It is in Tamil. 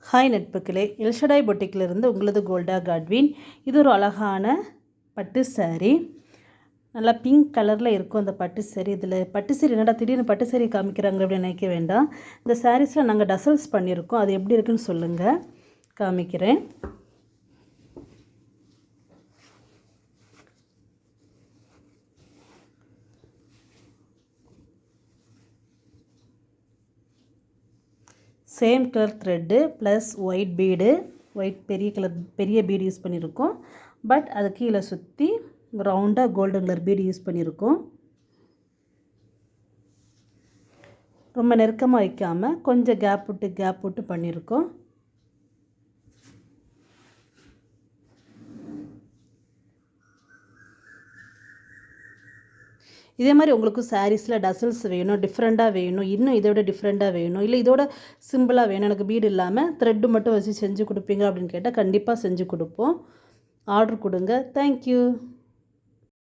ஹாய் நட்புகளே, எல்ஷடாய் பொட்டிக்கிலிருந்து உங்களது கோல்டா காட்வின். இது ஒரு அழகான பட்டு சாரீ. நல்லா பிங்க் கலரில் இருக்கும் அந்த பட்டு சாரீ. இதில் பட்டு சாரீ என்னடா திடீர்னு பட்டு சாரீ காமிக்கிறாங்க அப்படின்னு நினைக்க வேண்டாம். இந்த சாரீஸில் நாங்கள் டசல்ஸ் பண்ணியிருக்கோம். அது எப்படி இருக்குன்னு சொல்லுங்கள், காமிக்கிறேன். Same colour thread plus white bead, white பெரிய பீடு யூஸ் பண்ணியிருக்கோம். பட் அது கீழே சுற்றி ரவுண்டாக கோல்டன் கலர் பீடு யூஸ் பண்ணியிருக்கோம். ரொம்ப நெருக்கமாக வைக்காமல் கொஞ்சம் கேப் விட்டு பண்ணியிருக்கோம். இதே மாதிரி உங்களுக்கு சாரீஸில் டசல்ஸ் வேணும், டிஃப்ரெண்ட்டாக வேணும், இன்னும் இதோட டிஃப்ரெண்ட்டாக வேணும், இல்லை இதோட சிம்பிளாக வேணும், எனக்கு பீடு இல்லாமல் த்ரெட்டு மட்டும் வச்சு செஞ்சு கொடுப்பீங்க அப்படின்னு கேட்டால் கண்டிப்பாக செஞ்சு கொடுப்போம். ஆர்டர் கொடுங்க. தேங்க்யூ.